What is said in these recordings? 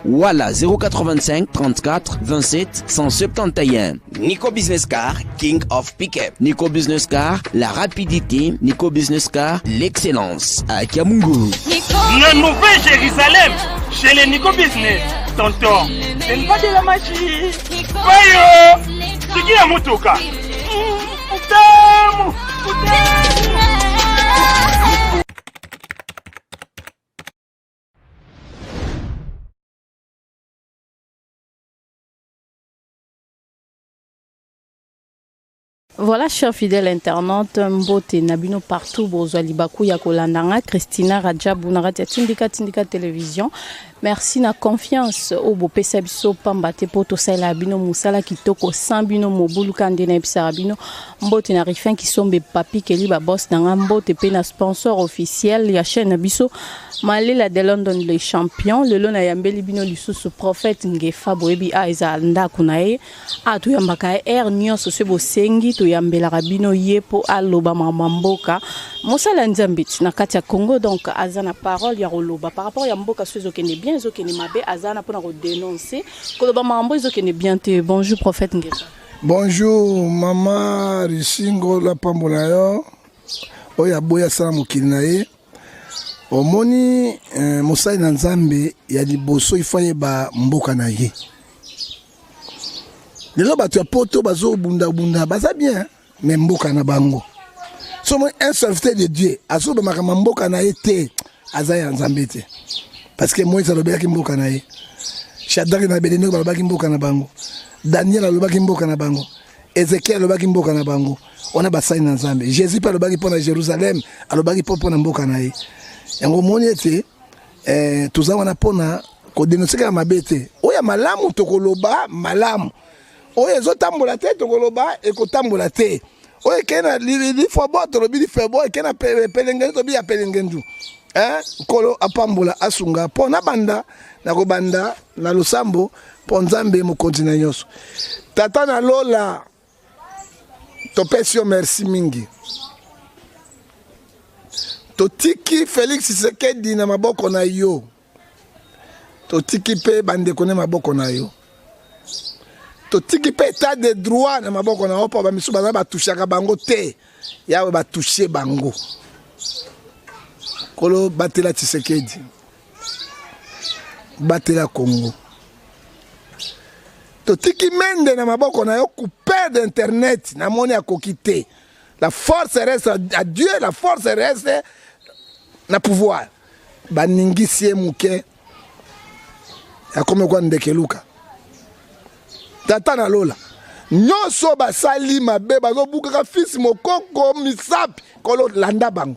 Voilà 085 34 27 171. Nico Business Car, King of Pickup. Nico Business Car, la rapidité. Nico Business Car, l'excellence. À Kiamungu. La Nouvelle Jérusalem, chez les Nico Business. Tonton, c'est une pas de la magie. Voyons, c'est qui a motoka? Voilà, chers fidèles internautes, Mbote Nabino partout, Bozwali Bakou Yakolandanga, Christina Raja Bunarati, Tindika Télévision. Merci na confiance au beau Pesabiso Pambate Poto Sala Bino Musala Kitoko Sambino Mobulu Kandena Bisarabino Mbote na Rifin qui sombe papi Keli ba boss na Mbote pe na sponsor officiel ya chaîne Biso Malela de London les champions le lona yambeli bino lisusu prophète Ngefa Boebi Aiza nda kunae atu yambaka air nyonso se bosengi to yambela rabino yepo aloba mamboka Musala Nzambit na kati ya Congo donc azana parole ya roloba par rapport ya mboka sozo kene bien zo kene mabe azana pona ko dénoncer koloba mambo zo kene bien te bonjour prophète Ngefa. Bonjour maman Rishingo la pambola yo oya boya sana mokili na ye omoni mosali na Nzambe ya liboso ifanye ba mboka na ye lelo bato ya poto bazo bunda baza bien mais mboka na bango somo un serviteur de Dieu azo ba makama mboka na ye te aza ya Nzambe te parce que Moïse alobaki mboka na ye Shadrach na Abednego balobaki mboka na bango Daniel alobaki mboka na bango Ezekiel alobaki mboka na bango on a basali na Nzambe Jésus pa alobaki pona Jérusalem alobaki pona mboka na ye yango moni ete tuza wana pona ko dénoncer ka mabete oya malamu tokoloba malamu oya ezotambola te tokoloba ekotambola te oya kena li fo bo to lobi li fe bo kena pelenge to bi ya pelenge ndu kolo apambola asunga pona banda na ko banda na lusambo po Nzambe mo kontina nyonso tata na lola topesio merci mingi totiki Félix Tshisekedi na maboko na yo totiki pe bande kone maboko na yo totiki pe état de droit na maboko na opa ba misu ba touchaka bango te yawe ba toucher bango kolo batela Tshisekedi batela Congo totiki mende na maboko na yo couper d'internet na moni akokite la force reste à Dieu la force reste na pouvoir baningisie muke akome kwa ndekeluka tata na lola nyonso basali mabe bazobukaka fils mokoko misapi kolo landa bango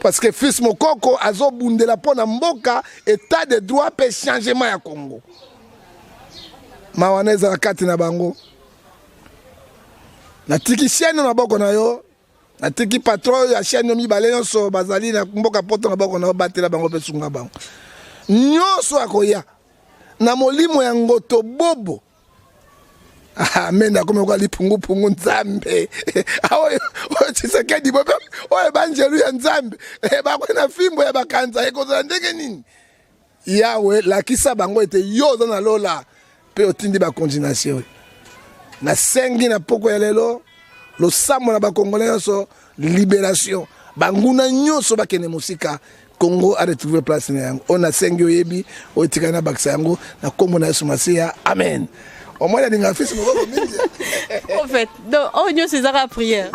parce que fils mokoko azobundela pona mboka état de droit pe changement ya Congo mawaneza na kati na bango natiki chaîne na boko na yo natiki patron ya chaîne mibale nyonso bazali na mboka poto na boko na batela bango pe sunga bango nyonso akoya na molimo ya ngoto bobo menda kome kwa lipungu Nzambe awo Tshisekedi bobe oye banjelu ya Nzambe bakwena fimbo ya bakanza ekozala ndenge nini yawe lakisa bango ete yoza na lola pe otindi ba continuation na sengi na poko ya lelo lo samo na ba congolais nyonso libération banguna nyonso bakene musika Congo a retrouvé place na yango on a sengi oyebi otika na bakisa yango na kombo na Yesu Masia amen au moins il y a des fils en fait donc on y c'est la prière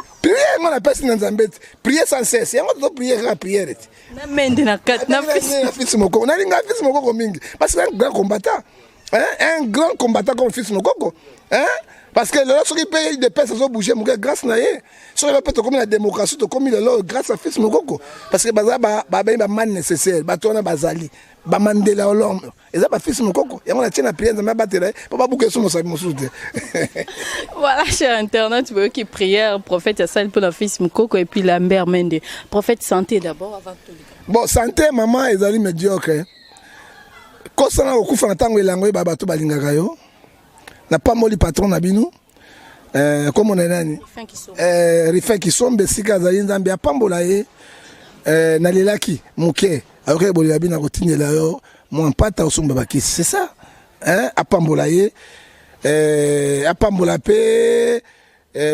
on a personne dans Nzambe prier sans cesse yango to prier la prière na mende na kat na fils moko na linga fils moko mingi parce que un grand combattant un grand combattant comme fils moko parce que lorsqu'il paye des personnes qui ont bougé grâce à eux sur le peut comme la démocratie to comme le grâce à fils moko parce que baza ba man nécessaire ba tona bazali ba mandela olom et ça ba fils moko yango na tina prière na batela pour pas bouquer sur mon soute. Voilà cher internet vous qui prière prophète Yassal pour le fils moko et puis Lambert Mende prophète santé d'abord avant tout. Bon santé maman ezali médiocre kosana okufa na tango elango ba bato balingaka yo na pas moli patron na bino comme on est nani Rifin qui sont besika zali Nzambe apambola ye na lelaki muke ayoke boli bina kotinela yo moi pata osumba bakisi c'est ça hein apambola ye apambola pe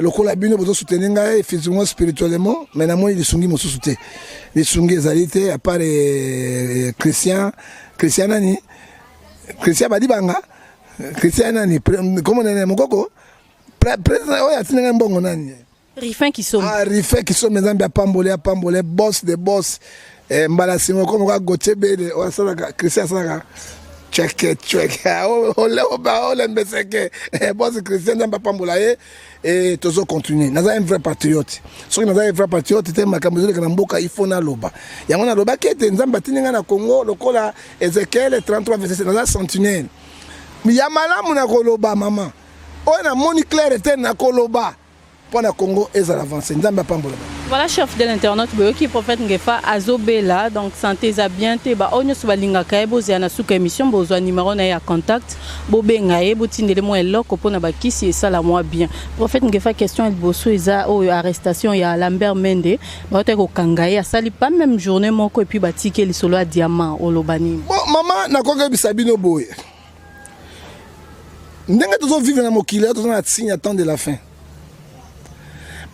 lokola bino bozo soutenir ngai physiquement spirituellement mais na moi il sungi mosusu te il sungi ezalité à part Christian nani Christian badibanga Christian nani comment on est mokoko président oya tinanga mbongo nani Rifin qui sont mes apambolé boss de boss mbala singo comme quoi Gotebe o sala Christian sala check ole mbeseke boss Christian namba pambola et tozo continuer naza un vrai patriote soki naza un vrai patriote te makambo kana mboka ifo na loba yango na loba kete nzamba tininga na Congo lokola Ezekiel 33 verset naza sentinelle ya malamu na koloba mama o na moni clair te na koloba pour na Congo ezala avancer nzamba pambola. Voilà chef de l'internaute boyoki prophète ngefa azobela donc santé za bien te ba onyo so balinga kaye boza na suka émission bozwa numéro na ya contact bobenga ye botindele mo eloko pona bakisi esala moi bien prophète ngefa question el boso eza o arrestation ya Lambert Mende baote ko kangaye asali pas même journée moko et puis batike lisolo a diamant olobani bon maman na konga bisabino boye ndenge tozo vivre na mokili tozo na signe attend de la fin.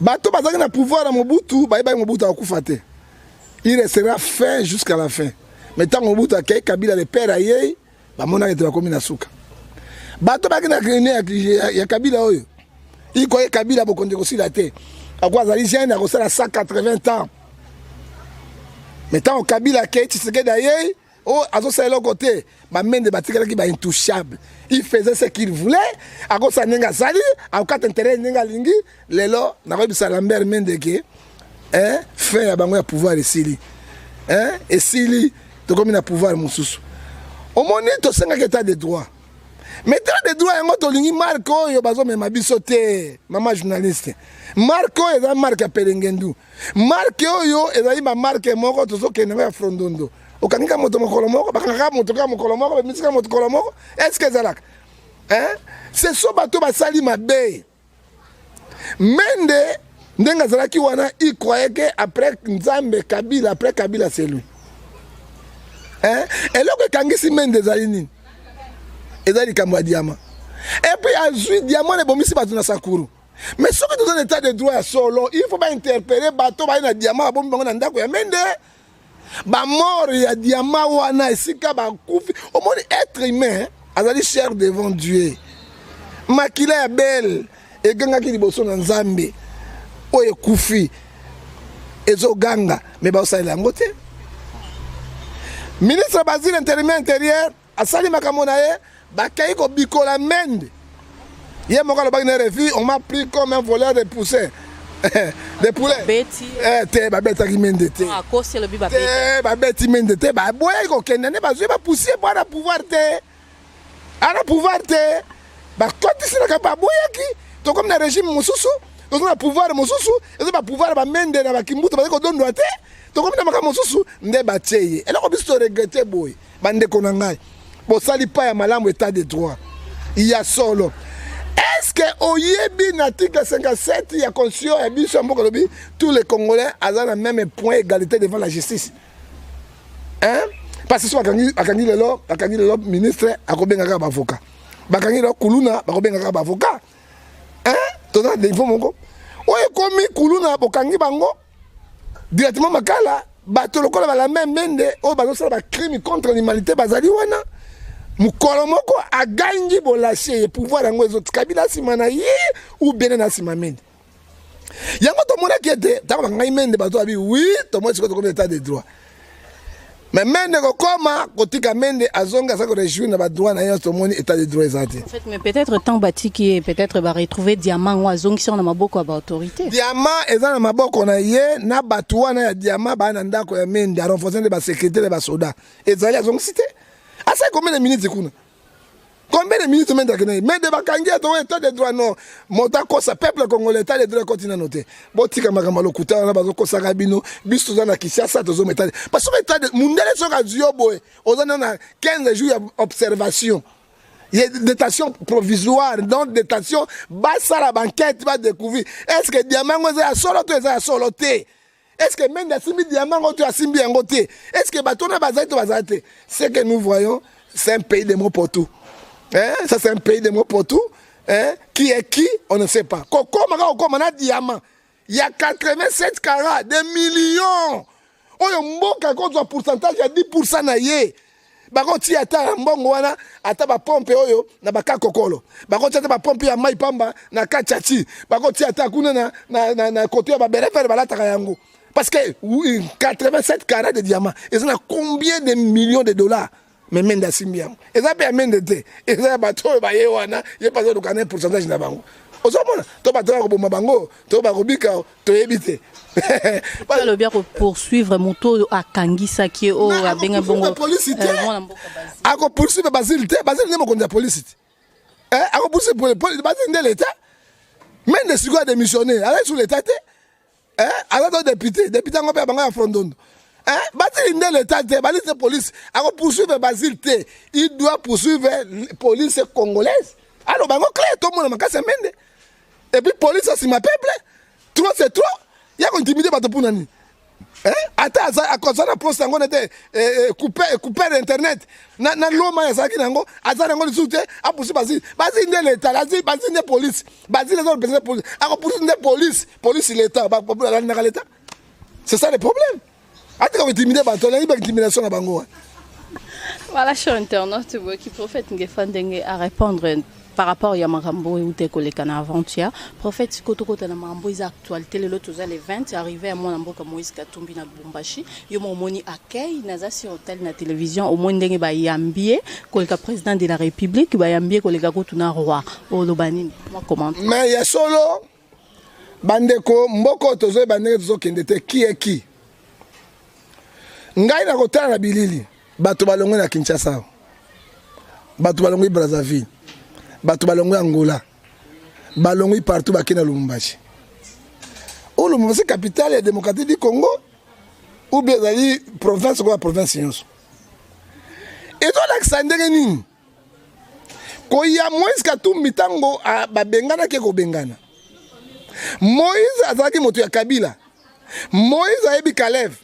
Bato bazaki na pouvoir à Mobutu, baïba Mobutu a koufate. Il restera fin jusqu'à la fin. Mais tant Mobutu a Kabila le père aïe, ba mona était comme na souka. Bato bazaki na créé ya Kabila oyo. Il koye Kabila bo konde aussi la té. A quoi zali jeune a resté à 180 ans. Mais tant Kabila ke Tshisekedi aïe, oh azo sa l'autre côté, ba mende batika ki ba intouchable. Il faisait ce qu'il voulait, à cause de Nenga Sali, à cause de intérêt Nenga Lingi, les lots, n'a pas eu Lambert Mendeke, hein, fait à Bango à pouvoir et Sili. Hein, et Sili, tu comme il a pouvoir, mon sous. Au moment où tu as 5 états de droit. Mais tu as des droits, tu as Marco, tu as même abisoté, maman journaliste. Marco est un marque à Perengendu. Marco, est un marque à Moko, tu sais qu'il n'est pas Frondondo. Okanika moto mokolomoko bakanga moto ka mokolomoko misika moto kolomoko est-ce que zalak hein c'est so bato basali mabe Mende ndenga zalaki wana il croyait que après Nzambe Kabila après Kabila c'est lui hein et là que kangisi Mende zalini ezali kamwa diamant et puis azui diamant le bomisi bato na Sakuru mais ce que dans un état de droit solo il faut pas interpeller bato ba na diamant bombi bango na ndako ya Mende. Ba mort ya diamant wana esika ba kufi au moins être humain azali cher devant Dieu makila ya belle e ganga ki liboso na Nzambe o ekufi ezo ganga mais ba osala ngote ministre Basile intérieur asali makamona ye ba kai ko bikola Mende ye moko lo ba na refi on m'a pris comme un voleur de poussins. Des poulets. Betty. Te ba beta ki Mende te. Ah ko c'est le biba beta. Te ba beti Mende te ba boye ko kenane ba zo ba pousser pour la pouvoir te. Ala pouvoir te. Ba koti sina ka ba boye ki. To comme na régime mosusu, to na pouvoir mosusu, et ba pouvoir ba Mende na ba kimbuto ba ko dondo te. To comme na maka mosusu nde ba teye. Et là ko biso regretter boye. Ba nde ko na ngai. Bo sali pa ya malamu état de droit. Il y a solo. Est-ce que Oyebi l'article 57 il y a conscient et tous les Congolais ont le même point d'égalité devant la justice? Hein? Parce que si Akangi le ministre a combien de avocat? Bakangi le Kuluna a combien de avocat? Hein? Tout ça, il faut mon go. Oye komi Kuluna Bakangi bango directement makala bato lokola ba la même mende o bazo sala ba crime contre l'humanité bazali wana. Mukolomoko a gagné pour lâcher pouvoir en autres Kabila simana yi ou bien na simamende. Yango to mona qui était ta ngai mende bato abi oui to moi c'est comme état de droit. Mais mende ko koma kotika mende azonga ça ko réjouir na ba droit na yo to moni état de droit ezati. En fait mais peut-être tant bati qui peut-être va retrouver diamant ou azongi sur na maboko ba autorité. Diamant eza na maboko na ye na batu wana ya diamant ba na ndako ya mende a renforcer ba sécurité ba soda. Ezali azongi cité. Ah ça combien de minutes kuna? Combien de minutes maintenant que mais de bakangi to état de droit non motako sa peuple congolais état de droit continue noté botika makamba lokuta na bazoko sakabino biso za na Kinshasa tozo métal parce que état de mundele soka zioboe ozana na 15 jours d'observation. Il y a des détentions provisoires, donc détention, basa la banquette va découvrir. Est-ce que diamant est à soloté, Est-ce que même Simbi Diamant, tu as Simbi Angoté? Est-ce que Batona Bazate? Ce que nous voyons, c'est un pays de mots pour tout. Hein? Ça, c'est un pays de mots pour tout. Hein? Qui est qui? On ne sait pas. Comme on a diamant. Il y a 87 carats, des millions. On a un pourcentage, il y a 10% naïe. Bako ti ata mbongo wana ata ba pompe oyo na baka kokolo bako ti ata ba pompe ya mai pamba na kachachi bako ti ata kuna na côté ba berefere balata yango parce que 87 carats de diamants et ça a combien de millions de dollars mais menda simbiam et ça peut amende te et ça ba to ba ye wana ye pas de connaître pourcentage na bango ozomona to ba to ko boma bango to ba ko bika to ebite le bien poursuivre moto à Kangisa qui est au benga bongo ako poursuivre Basile ne mo konda police ako poursuivre Basile de l'état même de sigo a démissionné avec sous l'état alors député ngo pe banga frondondo Basile de l'état Basile police ako poursuivre Basile il doit poursuivre police congolaise alors bango clair tout le monde makasa mende et puis police c'est ma peuple trop c'est trop. Il y a intimidé par tout le monde. Attends, à cause de la poste, on était coupé d'internet. Na l'homme a ça qui n'ango, azar n'ango le soutien, a poussé Basile de l'État, Basile de police, Basile de police, a poussé de police l'État, l'État. C'est ça le problème. Attends, on intimidé par tout le monde, il y a intimidation à Bango. Voilà, cher internaute, qui prophète Ngefandenge à répondre. Par rapport à Marambo et Outé Kolekana avant-hier, prophète Kotokota na Marambo is actualité le lot les 20 arrivé à mon amboka Moïse Katumbi na Bumbashi yo mo moni accueil naza sur hôtel na télévision au moins ndenge ba yambie koleka président de la République ba yambie koleka kotuna roi o lobanini moi comment mais ya solo bandeko mboko tozo bandeko tozo kendete qui est qui ngai na kotala na bilili bato balongwe na Kinshasa bato balongwe Brazzaville bato balongwe Angola balongwe partout bakina Lubumbashi ou Lubumbashi capitale et démocratique du Congo ou bien la province ou la province nyonso et donc Alexandre nini ko ya Moïse Katumbi tango babengana ke ko bengana Moïse azaki moto ya Kabila Moïse ayebi Kalev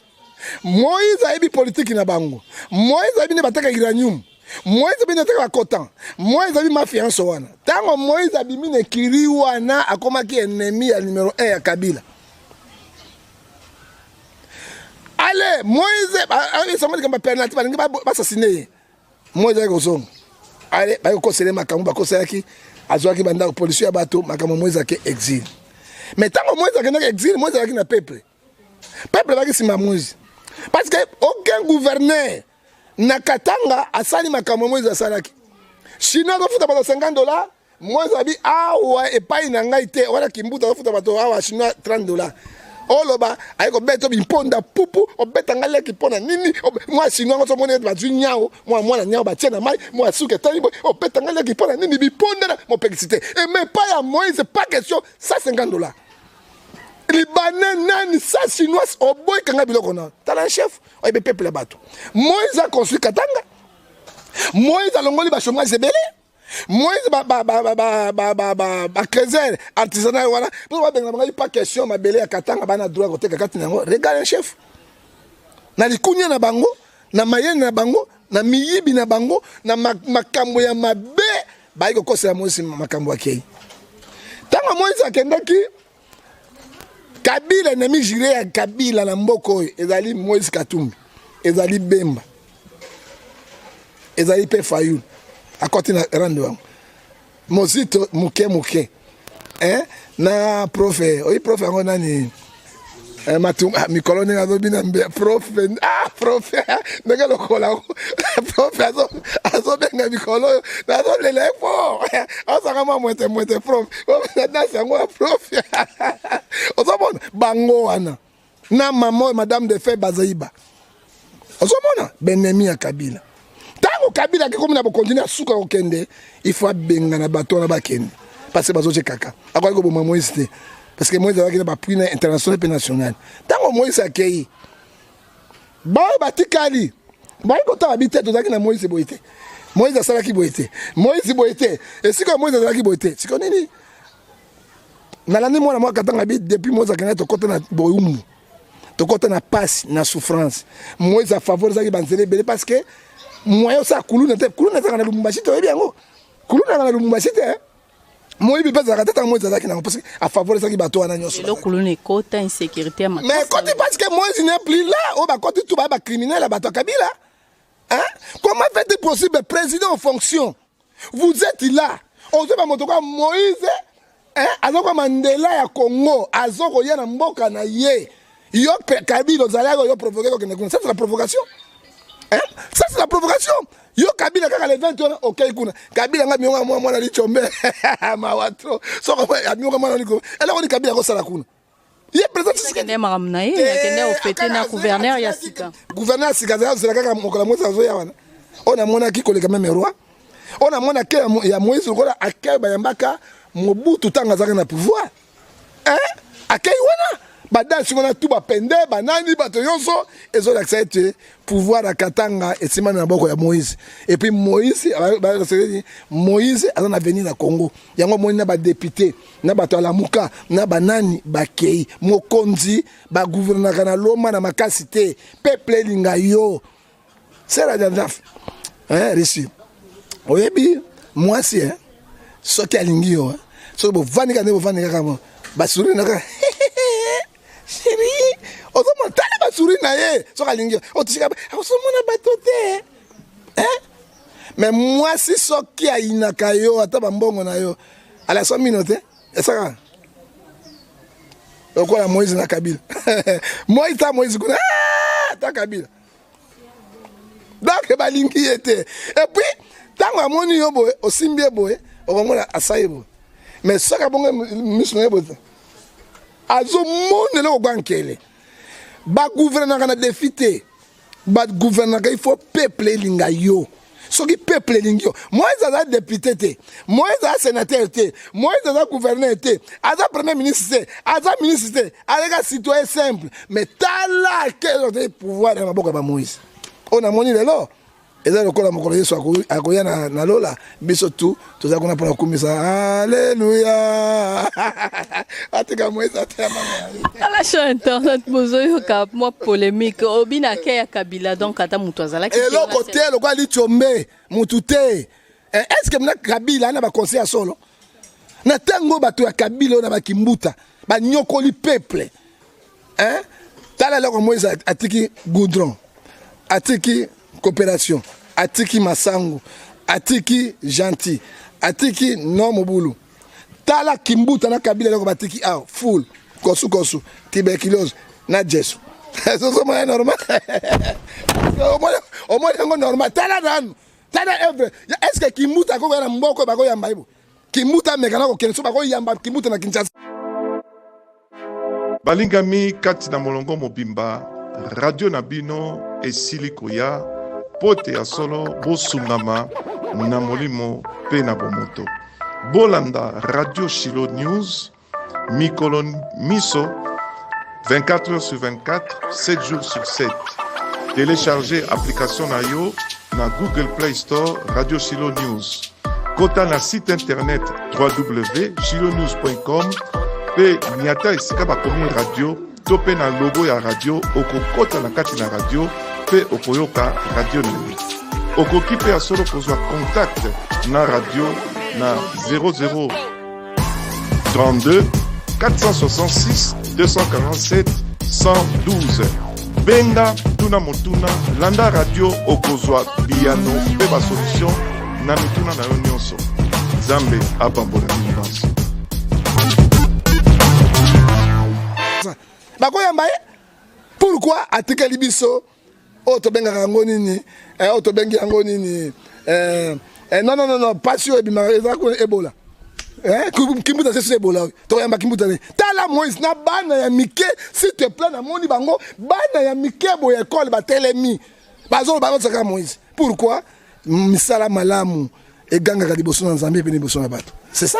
Moïse ayebi politique na bango Moïse ayebi ne bataka uranium Moïse abimi nataka kotan Moïse abimi mafia en soana tango Moïse abimi ne kiri wana akomaki ennemi ya numéro 1 ya Kabila allez Moïse ça m'a dit que ma penalty balingi ba assassiner Moïse ko zongo allez ba ko sele makambo ba ko selaki azwaki banda police ya bato makambo Moïse ke exil mais tango Moïse ke exil Moïse aki na peuple ba ki sima Moïse parce que aucun gouverneur na Katanga asali makambo Moïse asalaki Chinois dofuta ba $50 Moïse abi awa epai na ngai te wala kimbuta dofuta ba awa Chinois $30 oloba ayiko beto bimponda pupu obeta ngale kipona nini moi Chinois ngoso mone ba nyao moi na nyao ba tiena mai moi suke tani obeta ngale kipona nini biponda na mo publicité et mais pas ya Moïse pas question ça $50 Libanais nani ça Chinois au boy kanga biloko na tala chef o be peuple bato Moïse a construit Katanga Moïse a longoli ba chômage belé Moïse ba creuser artisanal voilà pour ba benga pas question ma belé à Katanga bana droit côté kakati nango regarde chef na likunya na bango na mayene na bango na miyibi na bango na makambo ya mabe ba iko kosa Moïse makambo akei tanga Moïse akendaki Kabila ennemi juré ya Kabila na mboko ezali Moïse Katumbi ezali Bemba ezali pe Fayulu à côté na rando Mozito muke na prof prof ngo nani matu mikolo ne azobi na prof nega lokola prof azo benga mikolo na zo le lefo asanga mwete prof na sango prof ozomona bango wana na mama madame de fait Bazaiba ozomona benemi ya Kabila tango Kabila ke comme na bo continuer suka okende il faut benga na bato na bakende parce que bazo kaka akwali ko bo Moïse te parce que Moïse a ba prix international et national tango Moïse akei ba batikali ba ko ta habité to zaki na Moïse boité Moïse asalaki boité Moïse boité et si ko Moïse asalaki boité si ko nini na l'année moi Katanga bit depuis Moïse akena to kota na boyumu tokota na passe na souffrance Moïse a favorisé banzele belé parce que moyo ça kuluna na Lubumbashi to biango kuluna na Lubumbashi te Moïse bi pesa katata Moïse azaki na parce que a favorisé bato wana nyoso le kuluna kota insécurité ma mais côté parce que Moïse n'est plus là on va côté tout ba criminel bato Kabila hein comment fait-il possible président en fonction vous êtes là on se va motoka Moïse hein azoko Mandela ya Congo azoko ya na mboka na ye yo Kabila ozalaga yo provoquer ko ça c'est la provocation hein ça c'est la provocation yo Kabila kaka le 21 OK kuna Kabila nga mionga mwana lichombe mawatro so ko mionga mwana liko alors on Kabila ko sala kuna ye président Tshisekedi maramna ye akende ofete na gouverneur ya sika gouverneur sika c'est la kaka mokola mwesa zo ya wana on a mona ki koleka même roi on a mona ke ya Moïse lokola akay bayambaka Mobutu tanga zaka na pouvoir hein akay wana badasi wana tout bapende banani bato nyonso ezo l'accepter pouvoir à Katanga et sima na boko ya Moïse et puis Moïse azana venir na Congo yango moni na ba député na bato ala muka na banani bakei mokonzi ba gouvernement na loma na makasité peuple linga yo c'est la dandaf hein reçu oyebi moi si hein so ki alingi yo so bo vanika ne bo vanika kama basuri naka chérie ozo montale basuri na ye so kalingi o tishika ozo mona batote hein mais moi si so ki ainaka yo ata bambongo na yo ala so minote esaka okola Moïse na Kabila Moïse kuna ta Kabila donc balingi était et puis tango amoni yo boye osimbi boye okomona asayebo mais saka bongo misno yebo azo monde le bankele ba gouvernement kana défité ba gouvernement il faut peuple linga yo soki peuple linga yo Moïse a député te Moïse a sénateur te Moïse a gouverneur te aza premier ministre aza ministre te alega citoyen simple mais tala quel pouvoir na boka ba Moïse on a moni lelo eza lokola mokolo Yesu akoya na lola biso tu toza kuna pona kumisa alléluia atika Moïse atema ala cha internet bozoyo ka moi polémique obina ke ya Kabila donc ata mutu azala ki elo côté lokola lichombe mutu te est-ce que mna Kabila na ba conseil solo na tango bato ya Kabila na ba kimbuta ba nyokoli peuple hein tala loko Moïse atiki goudron atiki coopération atiki masango atiki gentil atiki no mobulu tala kimbuta na Kabila loko batiki full kosu tuberculose na jesu so mo normal o mo yango normal tala dan tala ever est-ce que kimbuta ko na mboko bako yamba ibo kimbuta mekana ko kenso bako yamba kimbuta na Kinshasa balingami kati na molongo mobimba radio nabino esili koya pote ya solo bosungama na molimo pe na bomoto bolanda radio Shilo News mikolo miso 24 heures sur 24 7 jours sur 7 téléchargez application na yo na Google Play Store radio Shilo News kota na site internet www.shilonews.com pe niata esika bakomi radio to pe na logo ya radio okokota na kati na radio pe okoyoka radio nini okoki pe ya solo kozwa contact na radio na 00 32 466 247 112 benga tuna motuna landa radio okozwa biyano pe ba solution na mituna na yo nyonso Nzambe apambola nyonso bakoyamba ye pourquoi atikeli biso oto benga yango nini oto bengi yango nini non passion ebimaka eza ko Ebola kimbuta c'est Ebola toyamba kimbuta tala Moïse na bana ya mike s'il te plaît na moni bango bana ya mike bo école batelemi bazo saka Moïse pourquoi misala malamu eganga liboso na Nzambe pe liboso na bato c'est ça.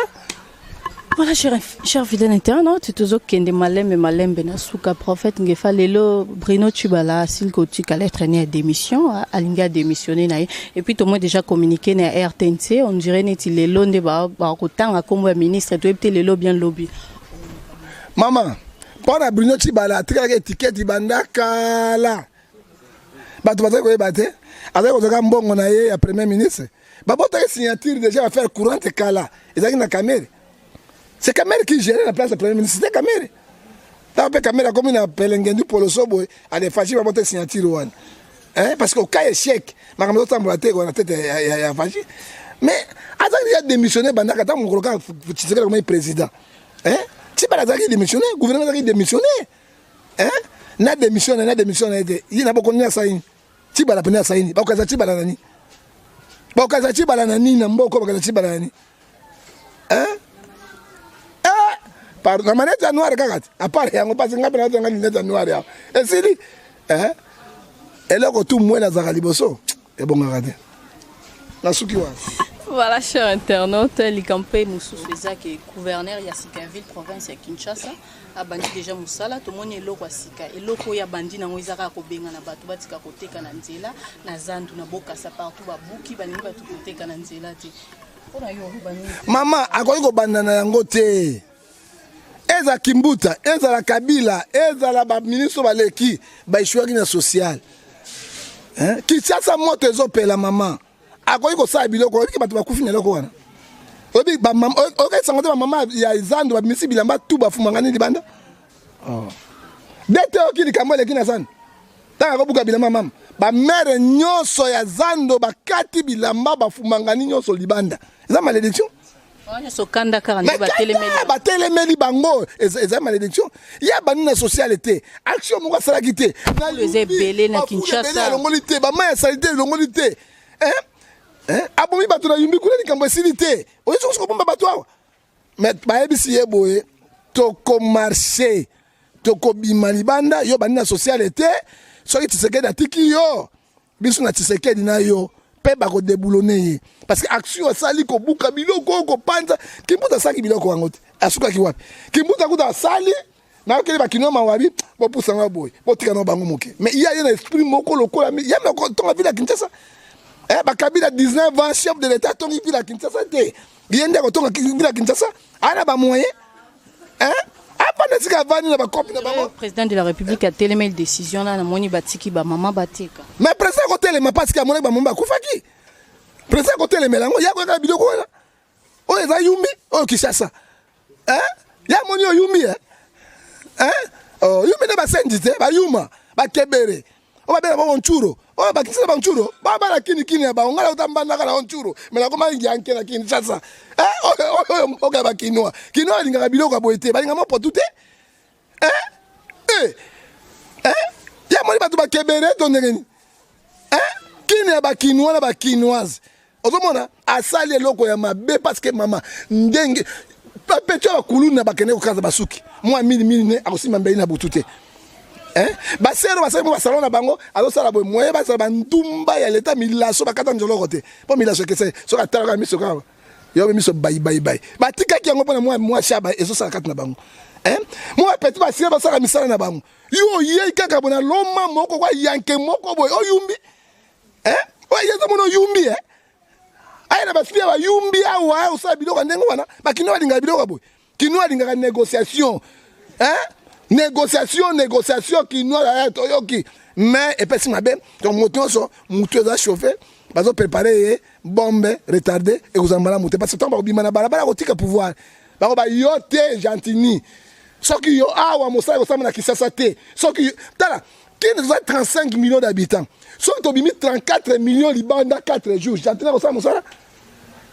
Voilà, cher fidèle internaute, tu as kende malembe na suka prophète ngefa lelo Bruno Tshibala silko tika lettre né démission alinga démissionner na et puis tout moi déjà communiqué na RTNC on dirait neti lelo nde ba ko tanga comme ministre to epte lelo bien lobby maman Pendant Bruno Chibala, très étiquette banda kala. Bato bazali koyeba te. Azali kozoka mbongo na ye ya premier ministre. Babota signature déjà à faire courante kala. Ezaki na Kamere. C'est Kamere qui gérait la place de premier ministre. C'était Kamere. Tant que Kamere comme une pelengendu pour le sobo a des fachi babota signature one. Hein parce qu'au cas échec, makambo tambolate on a tête ya fachi. Mais azali a démissionné banda kata mon koloka Tshisekedi comme président. Hein Chibala azali démissionné, gouvernement azali démissionné. Hein na démissionné il n'a pas connu ça ini. Chibala pena ça ini. Ba okaza Chibala nani? Ba okaza Chibala nani na mboko ba okaza Chibala nani? Hein? Pardon, na manette noire kakati. À part yango parce ngapi na tanga manette noire ya. Et sili hein? Et là ko tout moi na zaka liboso. Et bon ngakate. Na suki wa. Voilà, chers internautes, Likampé Moussou Fezak, gouverneur Yassika ville province ya Kinshasa, a bandi déjà Moussala, tout le monde est là Sika. Et là, il y a bandi na Moizaka Kobenga na Batu Batika Kote Kananzela, na Zandu na Boka sa partout Babuki Bani Batu Kote Kananzela. Maman, akoyi ko bandana yango te. Eza Kimbuta, eza la Kabila, eza la ba ministre baleki, ba ishwaki na social. Hein? Kinshasa moto ezopela maman. Akoyi ko sa biloko obi bato bakufi na loko wana obi ba mama okai sangote ba mama ya Zandu ba misi bilamba tu ba fumangani libanda dete okili kamole kina sana tanga ko buka bilamba mama ba mere nyonso ya Zandu ba kati bilamba ba fumangani nyonso libanda eza malédiction wana so kanda karande ba telemeli bango eza malédiction ya bani na socialité action moko sala kité na les belé na Kinshasa longolité ba ma salité longolité hein abomi bato na yumbi kuna likambo esilité oyeso kosomba bato awa mais bayebisi ye boye tokomarché tokobima libanda yo bani na socialité soki Tshisekedi atiki yo biso na Tshisekedi na yo mpe bakodeboulone ye parce que action asali kobuka biloko kopanza Kimbuta asaki biloko yango te asukaki wapi Kimbuta kuta asali nakokeli bakino mawabi bopusanga boye botika no bango moke mais iya ye na esprit moko lokola ya moko tonga vile ya Kinshasa Bakabila 19 ans, chef de l'État, ton il a Kinshasa. Il y a un Kinshasa. Ana ba moyen. Hein? Le président de la République a tellement de décisions là, moni batiki ba maman batika. Mais président côté les parce qu'il a ba maman kufaki. Président côté les melango, ya ko ka biloko wana. O eza yumbi, o Kinshasa. Hein? Ya moni o yumbi hein? Oh, yumbi na ba sendite, ba yuma, ba kebere. O ba bela ba onchuro. Oh, bah, qui c'est Banchuro? Bah, la kini bah, on a autant de Banchuro. Mais la comment il y a un qui a Kinshasa? Oh, bah, Kinoa. Kinoa, il y a un bilot à boiter. Bah, il y a un pour tout. Il y a un peu de Kébéré, ton nez. Qui n'est pas Kinoa, la Kinoise? Autrement, à saler l'eau, à ma bé parce que maman, n'dengue. Pétua à Kouloun, n'a pas qu'un Basuki. Moi, mille, aussi, ma bé, n'a pas tout. Basero basero salon na bango alo sala boy moye basala bandumba ya leta milaso bakata njolo kote po milaso kese so katala miso ka yo miso bye batika ki yango pona moi shaba ezo sala kata na bango moi petit basero basala misala na bango yo ye kaka bona loma moko kwa yanke moko boy o yumbi o yezo mono yumbi aya na basifia ba yumbi awa usala biloko ndengo wana bakino balinga biloko boy kino balinga négociation Négociation qui nous a été mais et puis si ma belle donc moteur a chauffé parce que préparer bombe retardé et vous en allez monter parce que tant que bima na balabala kotika pouvoir ba yote gentini soki yo awa mosala ko na Kinshasa te soki tala qui nous a 35 millions d'habitants soki to bimi 34 millions libanda 4 jours gentini ko ça mosala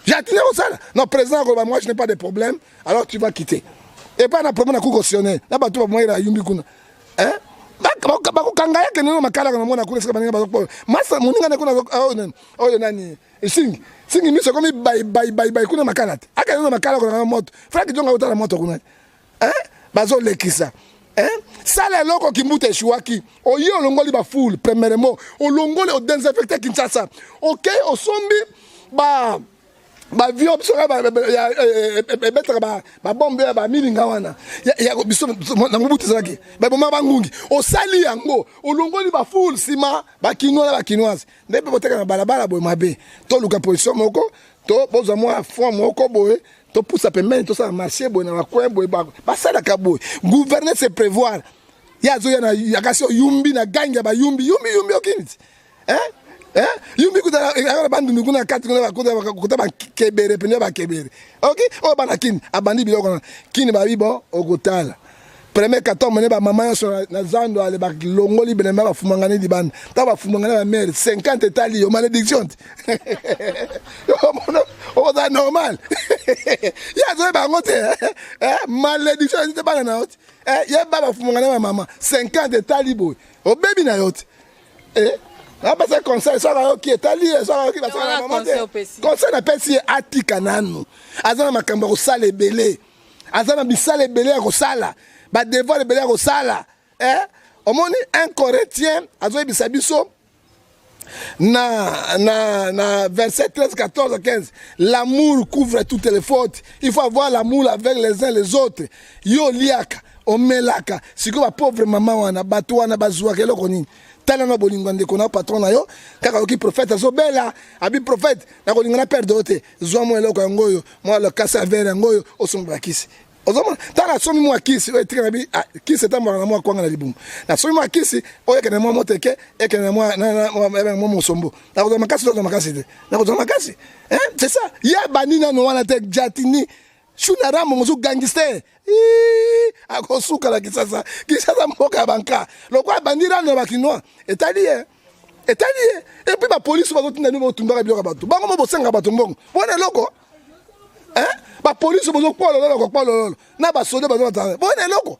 gentini ko ça non président moi je n'ai pas de problème alors tu vas quitter. Et pas un problème à constitutionnel. Là, tu vas voir Yumbi Kuna. Hein? Bakanga yake neno makala kana mwana kule sika baninga bazoko. Masa muninga na kuna oh nani. Sing miso komi bye kuna makala. Aka neno makala kuna moto. Frank jonga utala moto kuna. Hein? Bazo lekisa. Hein? Sala loko Kimbuta Shwaki. Oyo olongoli ba full premièrement. Olongoli o désinfecter Kinshasa. OK, o sombi ba vieux sera mettre ba bombe ba milinga wana ya biso na mubuti zaki ba bomba bangungi o sali yango o longoli ba full sima ba kinoa ba kinoise ndebe boteka na balabala boy mabe to luka position moko to boza moi fond moko boy to pousse pembeni to ça marché boy na bakwe boy ba sala ka boy gouverner c'est prévoir ya zo yana yakasi yumbi na ganga ba yumbi okiniti yumbi kuta bandu nguna kati kuna kuta ba kebere pene ba kebere okay o bana kini abandi biloko kini ba bibo okutala premier 14 mene ba mama so na zando ale ba longoli bene ba fumangane di bande ta ba fumangane ba mère 50 tali yo malédiction oh ça normal ya zo ba ngote malédiction te ba na hot ya ba fumangane ba mama 50 tali boy o baby na hot parce que conseil ça va qui est allié ça va qui va ça maman conseil na pesi atika nanu azana makamba ko sala ebele azana bisala ebele ko sala ba devoir ebele ko sala au moins un Corinthien azo bisabiso na verset 13 14 15 l'amour couvre toutes les fautes il faut avoir l'amour avec les uns les autres yo liaka omelaka siko ba pauvre maman wana bato wana bazwa keloko nini tala na bolingo ndeko na patron na yo kaka oki prophète azobela abi prophète na kolinga na perdre ote zwa mo eloko ngoyo mo le kasa vere ngoyo osomba kisi ozoma tala somi mo kisi o etika na bi kisi tambo na mo kwanga na libumu na somi mo kisi o yeke na mo moteke yeke na mo na mo sombo na kozoma makasi do makasi de na kozoma makasi c'est ça ya banina no wana te jatini shuna ramo ngozu gangster akosuka la kisasa mboka banka lokwa bandira no bakinoa etalié et puis la police va continuer nous tumba biloko bato bango mo bosenga bato mbongo bona loko ba police bozo kwalo na ba soda bazo tanga bona loko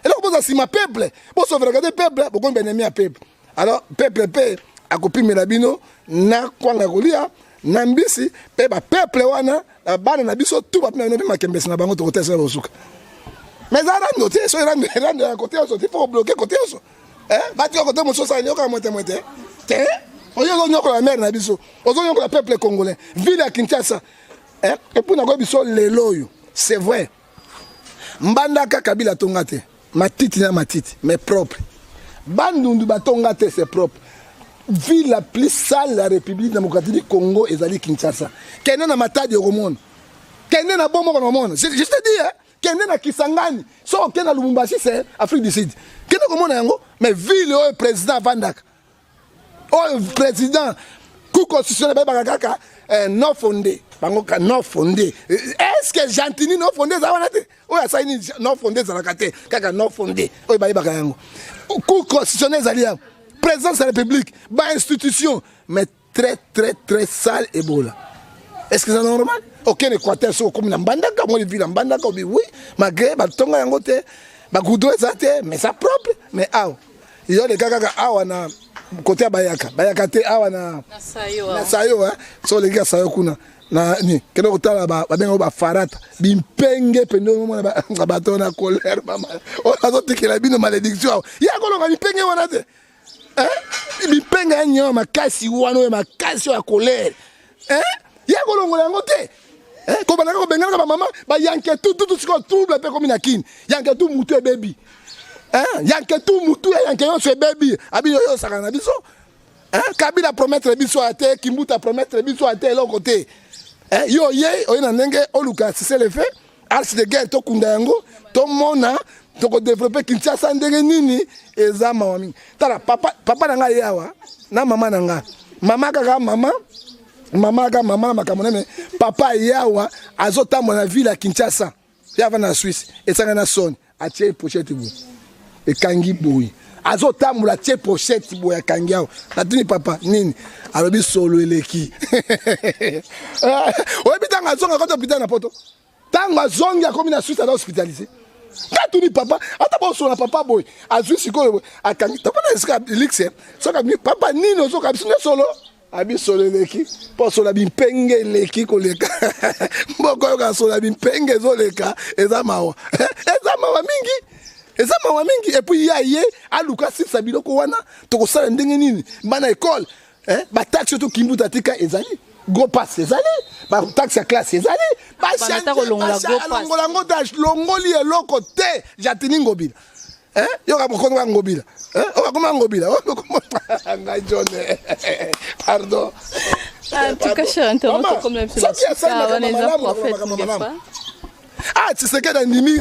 eloko boza sima peuple bo sauvegarder peuple bo kombe ennemi a peuple alors peuple pe akopimela bino na kwanga kolia na mbisi pe ba peuple wana bana na biso tout ba pina no makembesi na bango to kotesa bosuka mais ça rend noté so rend à côté so il faut bloquer côté so ba tu côté mo so sa nyoka moite oyo nyoko la mère na biso ozo nyoko la peuple congolais ville à Kinshasa et pour na go biso leloyo c'est vrai mbandaka kabila tongate matiti na matiti mais propre bandundu batongate c'est propre ville la plus sale de la République démocratique du Congo ezali Kinshasa kende na matadi au monde kende na bombo au monde je te dis kende na Kisangani so kende na Lubumbashi c'est Afrique du Sud kende au monde yango mais ville au président Vandaka au président coup constitutionnel ba kaka non fondé bango non fondé est-ce que Gentini non fondé ça wana te o ya saini non fondé ça la kate kaka non fondé o ba ibaka yango coup constitutionnel zalia présidence de la République, bah institution, mais très sale et beau là. Est-ce que c'est normal? Aucun Équateur sur comme Nambandaka, moi je vis Nambandaka, oui, malgré bah tonga yangote, bah goudou ezate, mais ça propre, mais ah, il y a les gars ah na côté Bayaka, Bayaka te ah na sayo hein, sur les gars sayo kuna. Na ni kena kotala ba benga ba farata bimpenge pendo mo na ba tona colère mama o azotikela bino malédiction ya kolonga bimpenge wana te bipenga nyo makasi wana makasi ya colère ya kolongola yango te ko banaka ko bengana ba mama ba yanke tout siko trouble pe comme na kin yanke tout mutu baby yanke tout mutu yanke yo se baby abi yo saka na biso kabila promettre biso ate kimbuta promettre biso ate lo côté yo ye o na ndenge oluka c'est le fait arche de guerre to kunda yango to mona to ko développer Kinshasa ndenge nini ezama wa mingi tala papa nanga yawa na mama nanga mama kaka mama makamonene papa yawa azotamba na ville ya Kinshasa yava na Suisse esanga na son atie pochette bu ekangi boyi azotamba la tie pochette boya kangi yawa natini papa nini alobi solo eleki oyebi tanga zonga koto hôpital na poto tanga zonga komi na Suisse ala hospitalisé quand ni papa atabo so na papa boy azu siko akangi papa na ska lixe so ka papa nino so ka bisine solo abi solo leki po so la bimpenge leki ko leka mboko yo ka so la bimpenge zo leka ezama mingi et puis ya aluka sisa biloko wana to ko sala ndenge nini bana école ba taxe to kimbuta tika ezali go pass ezali ba taxe ya classe ezali ba longola ngotage longoli eloko te jatini ngobila yo ka mokono ngobila o ka koma ngobila o ko ngai John pardon En tout cas, cher internaute, comme même sur la suite, on est un prophète. Ah, tu sais que Nimi,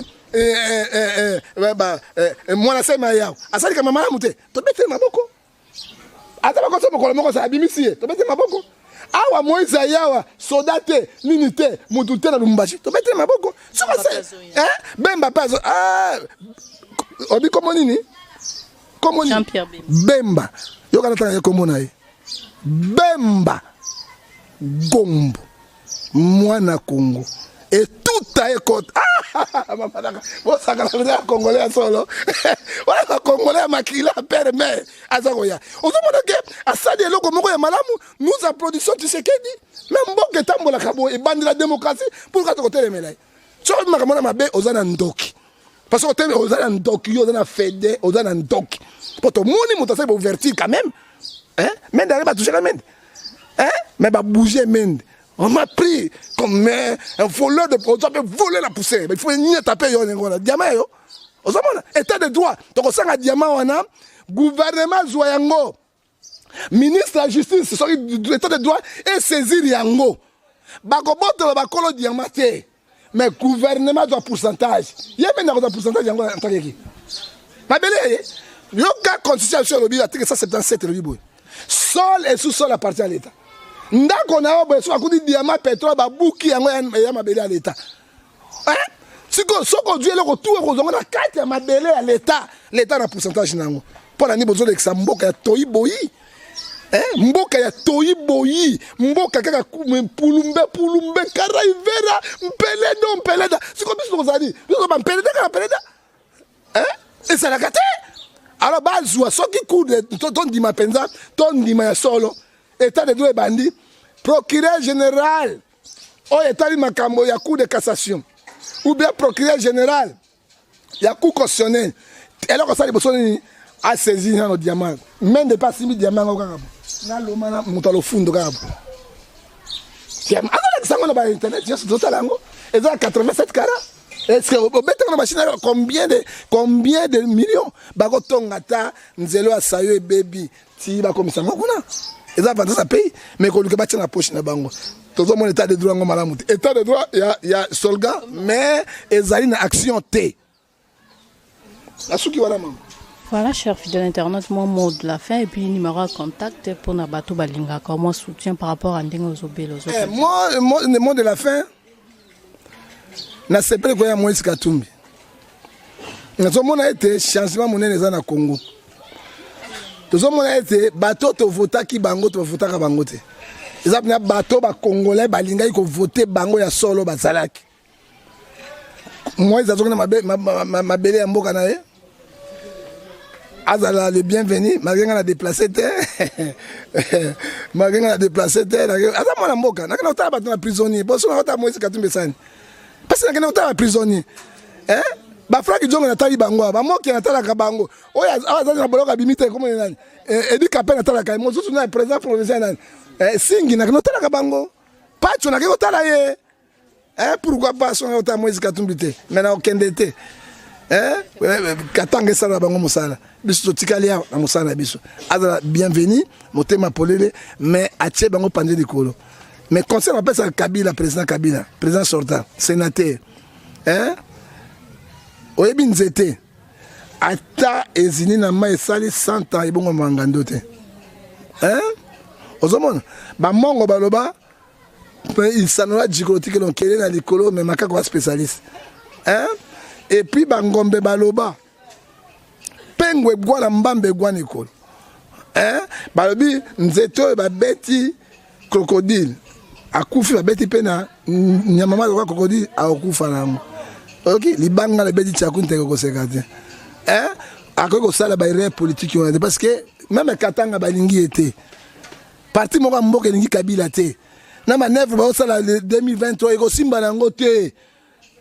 moi, la semaine, asali kama mama mute, to bete maboko. Ata ba koso mokolo moko sa abimisi, to bete maboko. Awa Moïse ayawa, soldate, minité, mutute na Lumbashi, to bete maboko. Soko se, Bemba pazo, obi komo nini? Komo nini? Jean-Pierre Bemba. Yo kana tanga komo na ye. Bemba. Gombo. Mwana Congo. Et tout a écouté. Maman, vous savez que les Congolais solo. Voilà, les Congolais maquillés à père mère. Azagoya. On se demande que à ça des locaux mokoya malamu, nous applaudissons Tshisekedi. Même bon que tambola kabo et bande la démocratie pour que côté les médailles. Sur le makamona mabe ozana ndoki. Parce que ozana ndoki, ozana fede, ozana ndoki. Pour tout monde monter pour vertir quand même. Hein? Mais d'aller pas toucher la main. Hein? Mais va bouger main. On m'a pris comme un voleur de produits. On peut voler la poussière. Il faut n'y taper. Diamant, yo. État de droit. Donc, on sent un diamant, on a gouvernement Zoyango, ministre de la justice, l'état de droit, et saisir Yango. Bakoboto, bakolo diamant. Mais gouvernement doit pourcentage. Il y a même un pourcentage Yango en tant que qui. Ma belle, il y a une constitution sur le bilan, 177 le bilan. Sol et sous-sol appartient à l'État. Ndako na obo so akudi diamant pétrole ba buki yango ya mabele à l'état. Hein? Soko Dieu le retour ko zonga na carte ya mabele à l'état na pourcentage nango. Pour la ni bozo de mboka ya toyi boyi. Hein? Mboka ya toyi boyi, mboka kaka pulumbe karaivera mpeleda. Siko biso kozali. Biso ba mpeleda. Hein? Et ça la kate. Alors bazwa soki coup de ton dima penza, ton dima ya solo. État de droit et bandit, procureur général, ou état de makambo, il y a cour de cassation, ou bien procureur général, il y a cour constitutionnelle. Et là, ça, les personnes a saisi nos diamants. Même de pas 6 000 diamants au Gabon. Là, le man monte au fond de Gabon. Ça, on a internet, c'est tout ça là. Et ça, 87 carats. Est-ce que vous mettez une machine combien de millions? Bagotongata, Nzelo Asayo et Baby, si va comme ça, et ça va dans un pays, mais qu'on lui batte la poche na bango. Tout le monde état de droit ngomala état de droit, il y a soldat, mais ils ont une action T. La souki wala maman. Voilà, cher fidèle internaute, mon mot de la fin et puis numéro de contact pour Nabato Balinga. Comment soutien par rapport à Ndingo Zobelo. Moi, le mot de la fin, na sepele kwa Moïse Katumbi. Nous avons été changement monnaie dans le Congo. Nous avons été bateau to vota ki bango to vota ka bango te. Ils ont bateau ba congolais balinga ko voter bango ya solo ba zalaki. Moi ils ont ma belle ya mboka na ye. Azala le bienvenu, malgré qu'on a déplacé terre. Malgré qu'on a déplacé terre, azala mwana mboka, na kana otala bato prisonnier. Parce que on a Moïse Katumbi sani. Parce que na kana otala prisonnier. Hein? Ba fraki jonga na tali bango ba moki na tala ka bango oya azaza na boloka bimite comme nani edi kapena na tala ka mo susu na président provincial nani singi na tala ka bango pacho na ko tala ye pourquoi pas son ota Moïse Katumbi te mais na okendete katanga sala bango musala biso tikali ya na musala biso azala bienvenue motema polele mais atie bango pande de kolo mais conseil appelle ça Kabila président sortant sénateur oyebi nzete ata ezini na mai esali 100 ans ebongo mangando te ozomona bamongo baloba isanola jikolo tikelo nkele na likolo me makako wa spécialiste et puis bangombe baloba pengwe bwana mbambe bwana ekolo balobi nzete oyo babeti crocodile akufi babeti pe na nyama maloka crocodile aokufa nango. Ok, libanga le bedi tchakunte ko sekate. Akoko sala ba iré politique parce que même Katanga balingi était. Parti moko mboka lingi Kabila te. Na manœuvre ba sala 2023 eko simba nango te.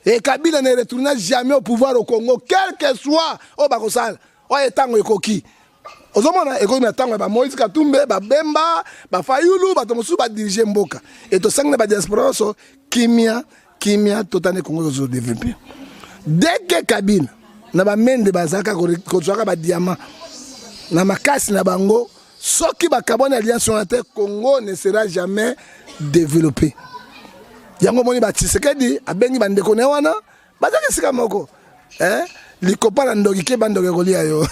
Et Kabila ne retournera jamais au pouvoir au Congo quel que soit o ba ko sala. O etango ekoki. Ozomona eko na tango ba Moïse Katumbi ba Bemba ba Fayulu ba tomosu ba diriger mboka. Et to sangna ba diaspora so kimia totane Congo zo développer. Dès que Kabila na ba mende bazaka ko tsaka ba diamant na makasi na bango Ce qui va carbone alliance sur la terre, Congo ne sera jamais développé. Yango moni ba Tshisekedi abengi bande kone wana bazaki sika moko likopa na ndoki ke bandoke kolia yo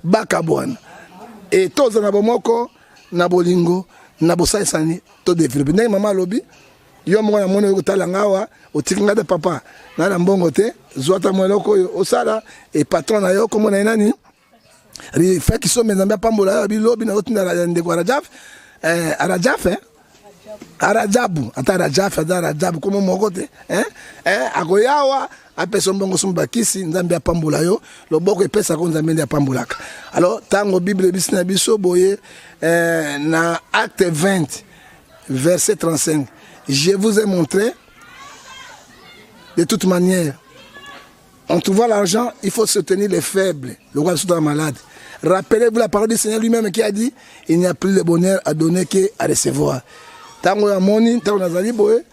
bakabwana et toza na bomoko na bolingo na bosaisani to développer ndenge mama lobi yo moko na mona ko tala ngawa otikinga de papa na na mbongo te zwata mweloko yo osala et patron na yo komo na nani ri fait qui sont mes pambola bi lobi na otinda la ndeko Rajaf Arajabu ata Rajabu komo moko te akoyawa apeso mbongo sumbakisi nzambe apambola yo loboko epesa ko nzambe ndi apambolaka. Alors tango bible bisina biso boye na acte 20 verset 35 je vous ai montré de toute manière en trouvant l'argent il faut soutenir les faibles, le roi est malade. Rappelez-vous la parole du Seigneur lui-même qui a dit il n'y a plus de bonheur à donner qu'à recevoir. Tango ya moni tango nazali boye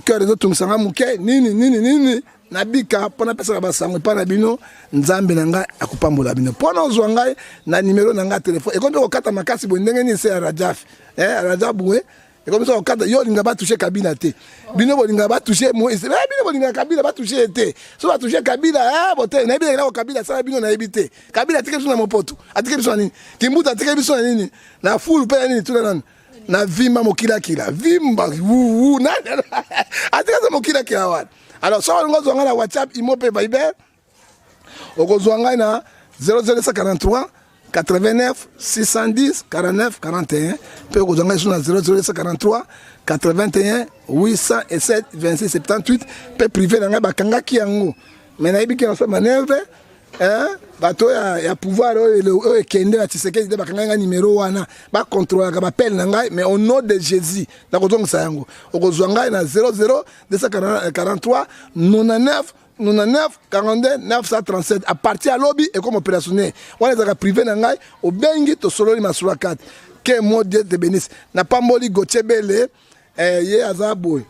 cœur de tout sanga muke nini nabika pona pesa ba sango pa na bino nzambe nanga akupambola bino pona ozwa ngai na numéro nanga téléphone e kombe okata makasi bo ndenge ni se Rajaf Rajabu e kombe so okata yo linga ba toucher kabila te bino bo linga ba toucher mo bino bo linga kabila ba toucher te so ba toucher kabila bote na bino na kabila sala bino na ebite kabila tike biso na mopoto atike biso nini kimbuta atike biso na nini na fulu pe nini tuna nani na vimba mokila vimba na atike mokila kila wana. Alors, si on a la WhatsApp, il m'a payé Bible. On a na 0043 89 610 49 41. Puis on a na 0043 81 807 26 78. Puis privé na bakanga kiango. Mais na ibiki na so maneuve bato ya pouvoir e kende ya Tshisekedi bakanga numéro wana ba contrôler ka appel na ngai mais au nom de Jésus na kozongisa yango okozwa ngai na 00 243 99 42 937 à partir à lobby et comme opérationnel wana za privé na ngai obengi to sololi masula 4 que mon Dieu te bénisse na pamboli Gotchebele ye azaboy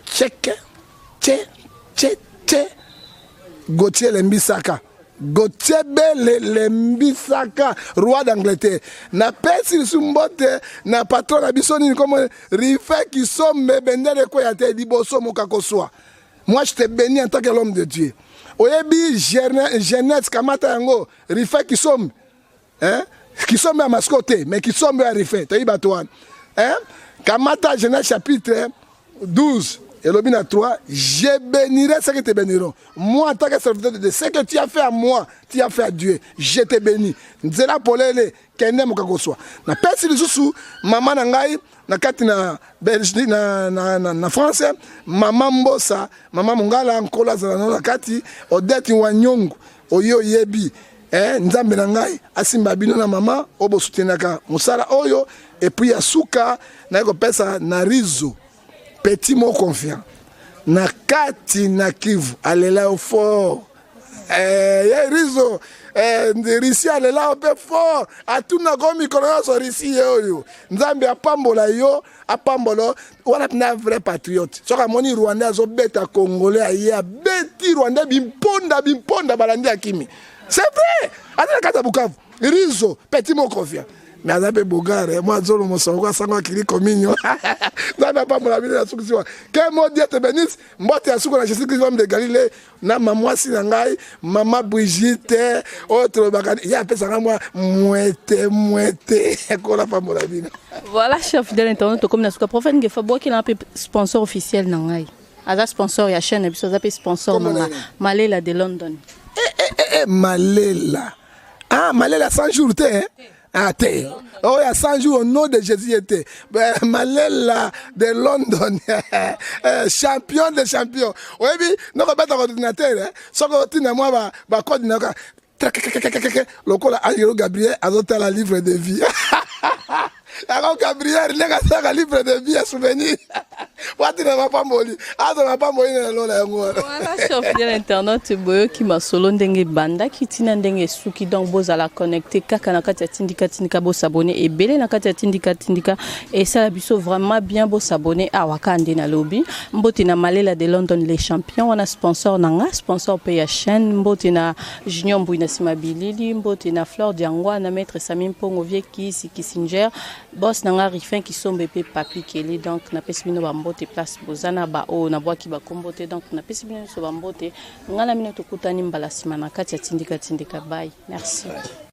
check Gauthier Lembisaka Gotchebele Lembisaka roi d'Angleterre na pesi sumbote na patron na bisoni comme rife qui somme bendele ko ya te liboso mokakoswa. Moi je te bénis en tant que l'homme de Dieu. Oyebi Jeunesse kamata yango rife qui somme qui somme à mascoté mais qui somme à rife to ibatouane kamata Genèse chapitre 12 et le bin à 3, je bénirai ceux qui te béniront. Moi, en tant que serviteur de Dieu, ce que tu as fait à moi, tu as fait à Dieu. Je te bénis. Nzela polele, kende mokakoswa. Na pesi lisusu, maman nangai, na kati na Belgique, na France, maman mbosa, maman mungala nkola zana na kati, Odette Wanyongo, oyo yebi. Nzambe nangai, asimba bino na mama, obo soutenaka musala oyo, et puis asuka, na yoko pesa na rizo. Petit mot confiant. Na kati na Kivu, alela au fort. Rizo, Rissi alela au peu fort. Atuna gomi kono so Rissi yo. Nzambe apambola yo, apambolo. Wana tuna vrai patriote. Soka moni Rwanda zo beta Congolais aye beti Rwanda bimponda balandi akimi. C'est vrai. Atuna kata Bukavu. Rizo, petit mot confiant. Mais azabe bogare moi zolo mosongo sango kili kominyo na pas la vie la solution que mon Dieu te bénisse mbote ya suko na Jésus Christ homme de Galilée na maman si ngai maman Brigitte autre bakani ya pesa moi mouette ko la femme la vie. Voilà chef de l'internet comme na suka prophète ngefa boki na sponsor officiel na ngai aza sponsor ya chaîne biso za sponsor na Malela de London Malela Malela 100 jours te oh, il y a 100 jours au nom de Jésus était. Malela de London, champion de champions. Oui, nous avons un ordinateur. Si on a moi, coordinateur. Le col Angelo Gabriel a noté la livre de vie. Alors Gabriel, il a un livre de vie à souvenir. Watina va pas moli. Azo va pas moli na lola yango. Voilà, chef de l'internet boyo ki masolo ndenge banda ki tina ndenge suki donc boza la connecter kaka na kati ya tindika bo s'abonner et belé na kati ya tindika et ça biso vraiment bien bo s'abonner à wakande na lobby mboti na malela de London les champions on a sponsor nanga sponsor paye chaîne mboti na Junior Mbuina Simabilili mboti na Fleur Diangwa na maître Samim Pongo vie qui Kissinger boss nanga Rifin qui sombe pe papi kele donc na pesibino ba mbote place bozana ba o na bwaki ba kombote donc na pesibino so ba mbote ngala mino to kutani mbala simana kati ya tindika bye merci.